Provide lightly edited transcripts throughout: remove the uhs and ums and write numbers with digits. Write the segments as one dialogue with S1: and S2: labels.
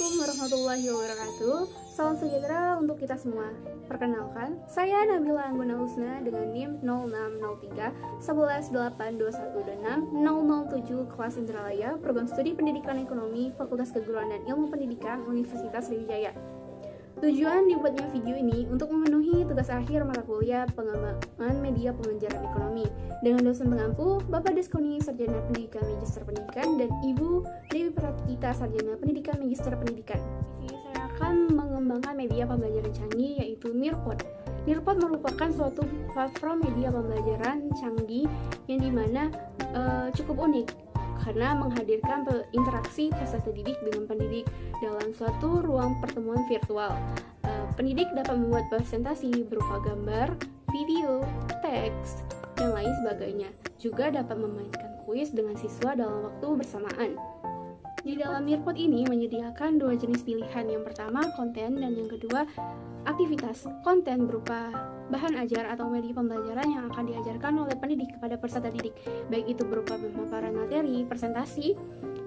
S1: Assalamualaikum warahmatullahi wabarakatuh. Salam sejahtera untuk kita semua. Perkenalkan, saya Nabila Angguna Husna dengan NIM 0603 1182126 007 kelas Indralaya, Program Studi Pendidikan Ekonomi, Fakultas Keguruan dan Ilmu Pendidikan, Universitas Sriwijaya. Tujuan dibuatnya video ini untuk memenuhi tugas akhir mata kuliah pengembangan media pembelajaran ekonomi dengan dosen pengampu Bapak Deskoni Sarjana Pendidikan Magister Pendidikan dan Ibu Dewi Pratita Sarjana Pendidikan Magister Pendidikan. Di sini saya akan mengembangkan media pembelajaran canggih yaitu Nearpod. Nearpod merupakan suatu platform media pembelajaran canggih yang dimana cukup unik karena menghadirkan interaksi peserta didik dengan pendidik dalam suatu ruang pertemuan virtual. Pendidik dapat membuat presentasi berupa gambar, video, teks, dan lain sebagainya. Juga dapat memainkan kuis dengan siswa dalam waktu bersamaan. Di dalam Nearpod ini menyediakan dua jenis pilihan. Yang pertama, konten, dan yang kedua, aktivitas. Konten berupa bahan ajar atau media pembelajaran yang akan diajarkan oleh pendidik kepada peserta didik, baik itu berupa pemaparan materi, presentasi,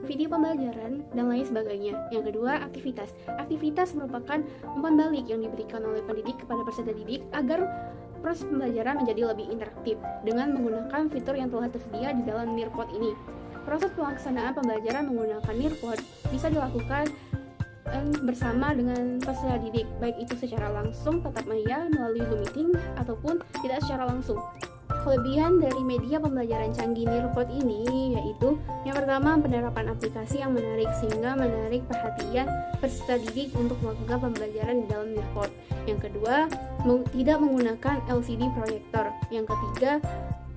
S1: video pembelajaran, dan lain sebagainya. Yang kedua, aktivitas. Aktivitas merupakan umpan balik yang diberikan oleh pendidik kepada peserta didik agar proses pembelajaran menjadi lebih interaktif dengan menggunakan fitur yang telah tersedia di dalam Nearpod ini. Proses pelaksanaan pembelajaran menggunakan Nearpod bisa dilakukan bersama dengan peserta didik, baik itu secara langsung tatap maya melalui Zoom meeting ataupun tidak secara langsung. Kelebihan dari media pembelajaran canggih Nearpod ini yaitu yang pertama, penerapan aplikasi yang menarik sehingga menarik perhatian peserta didik untuk melakukan pembelajaran di dalam Nearpod. Yang kedua, tidak menggunakan LCD proyektor. Yang ketiga,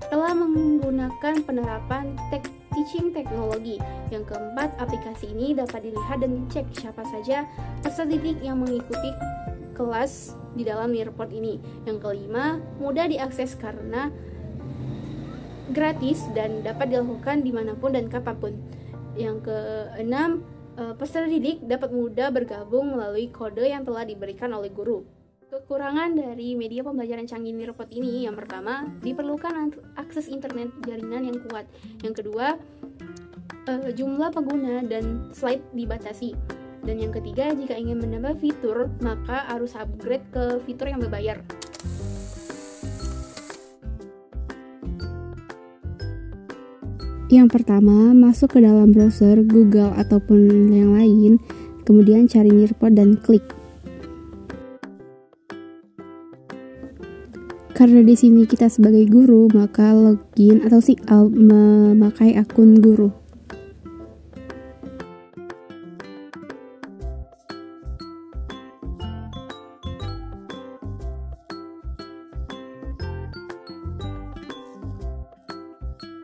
S1: telah menggunakan penerapan teaching teknologi. Yang keempat, aplikasi ini dapat dilihat dan dicek siapa saja peserta didik yang mengikuti kelas di dalam Nearpod ini. Yang kelima, mudah diakses karena gratis dan dapat dilakukan dimanapun dan kapanpun. Yang keenam, peserta didik dapat mudah bergabung melalui kode yang telah diberikan oleh guru. Kekurangan dari media pembelajaran canggih Nearpod ini, yang pertama, diperlukan akses internet jaringan yang kuat. Yang kedua, jumlah pengguna dan slide dibatasi. Dan yang ketiga, jika ingin menambah fitur, maka harus upgrade ke fitur yang berbayar.
S2: Yang pertama, masuk ke dalam browser Google ataupun yang lain, kemudian cari Nearpod dan klik. Karena di sini kita sebagai guru, maka login atau sign out memakai akun guru.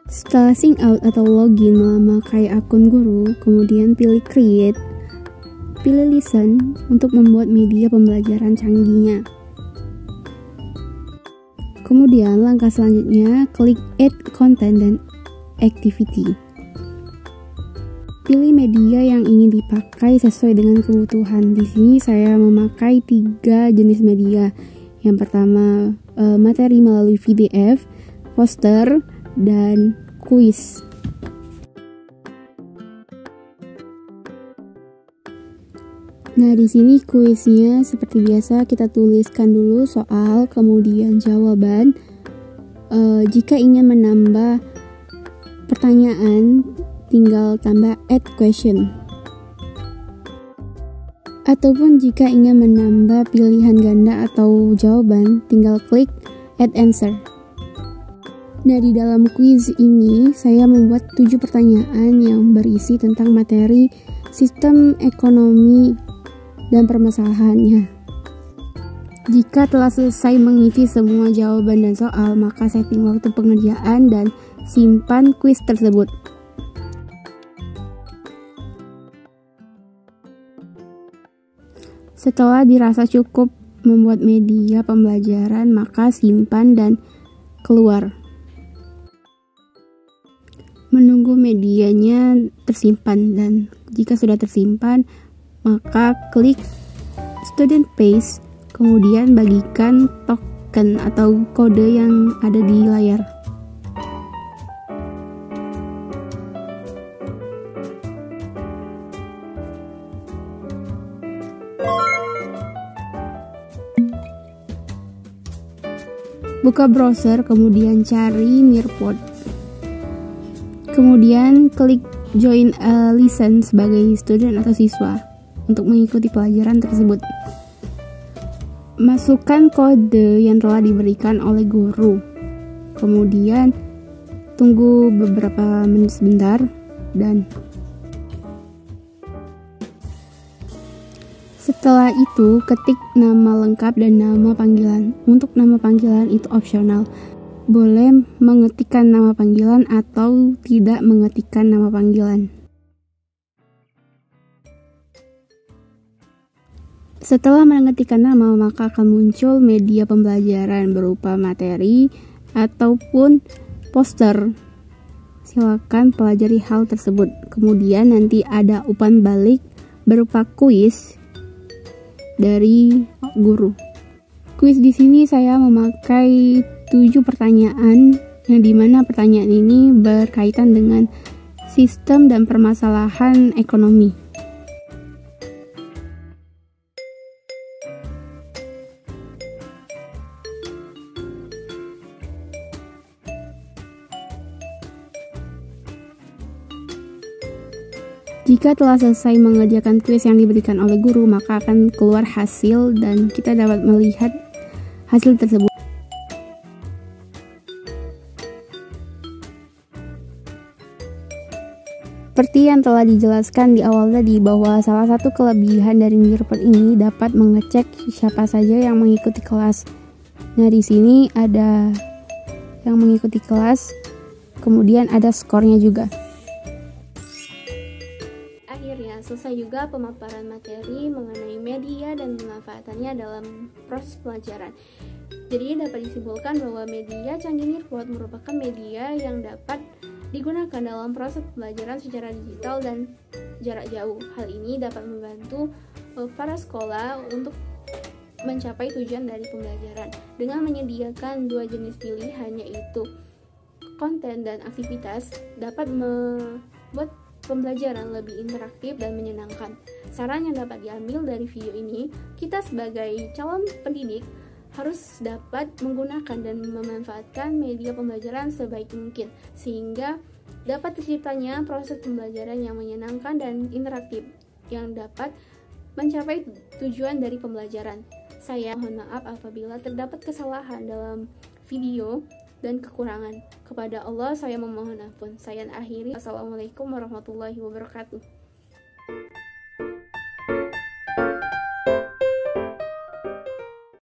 S2: Setelah sign out atau login memakai akun guru, kemudian pilih create, pilih listen untuk membuat media pembelajaran canggihnya. Kemudian langkah selanjutnya klik add content dan activity. Pilih media yang ingin dipakai sesuai dengan kebutuhan. Di sini saya memakai 3 jenis media. Yang pertama, materi melalui PDF, poster, dan kuis. Nah, di sini kuisnya seperti biasa kita tuliskan dulu soal, kemudian jawaban. Jika ingin menambah pertanyaan, tinggal tambah add question. Ataupun jika ingin menambah pilihan ganda atau jawaban, tinggal klik add answer. Nah, di dalam kuis ini saya membuat 7 pertanyaan yang berisi tentang materi sistem ekonomi dan permasalahannya. Jika telah selesai mengisi semua jawaban dan soal, maka setting waktu pengerjaan dan simpan kuis tersebut. Setelah dirasa cukup membuat media pembelajaran, maka simpan dan keluar. Menunggu medianya tersimpan, dan jika sudah tersimpan, maka klik student page, kemudian bagikan token atau kode yang ada di layar. Buka browser, kemudian cari Nearpod. Kemudian klik join a lesson sebagai student atau siswa untuk mengikuti pelajaran tersebut. Masukkan kode yang telah diberikan oleh guru. Kemudian tunggu beberapa menit sebentar dan setelah itu ketik nama lengkap dan nama panggilan. Untuk nama panggilan itu opsional. Boleh mengetikkan nama panggilan atau tidak mengetikkan nama panggilan. Setelah mengetikkan nama, maka akan muncul media pembelajaran berupa materi ataupun poster. Silakan pelajari hal tersebut. Kemudian nanti ada umpan balik berupa kuis dari guru. Kuis di sini saya memakai 7 pertanyaan yang dimana pertanyaan ini berkaitan dengan sistem dan permasalahan ekonomi. Jika telah selesai mengerjakan kuis yang diberikan oleh guru, maka akan keluar hasil dan kita dapat melihat hasil tersebut. Seperti yang telah dijelaskan di awal tadi, bahwa salah satu kelebihan dari Nearpod ini dapat mengecek siapa saja yang mengikuti kelas. Nah, di sini ada yang mengikuti kelas, kemudian ada skornya juga.
S1: Akhirnya selesai juga pemaparan materi mengenai media dan pemanfaatannya dalam proses pelajaran. Jadi dapat disimpulkan bahwa media canggih Nearpod merupakan media yang dapat digunakan dalam proses pembelajaran secara digital dan jarak jauh. Hal ini dapat membantu para sekolah untuk mencapai tujuan dari pembelajaran dengan menyediakan 2 jenis pilihan, yaitu konten dan aktivitas, dapat membuat pembelajaran lebih interaktif dan menyenangkan. Saran yang dapat diambil dari video ini, kita sebagai calon pendidik harus dapat menggunakan dan memanfaatkan media pembelajaran sebaik mungkin sehingga dapat terciptanya proses pembelajaran yang menyenangkan dan interaktif yang dapat mencapai tujuan dari pembelajaran. Saya mohon maaf apabila terdapat kesalahan dalam video dan kekurangan. Kepada Allah saya memohon ampun. Saya akhiri. Assalamualaikum warahmatullahi wabarakatuh.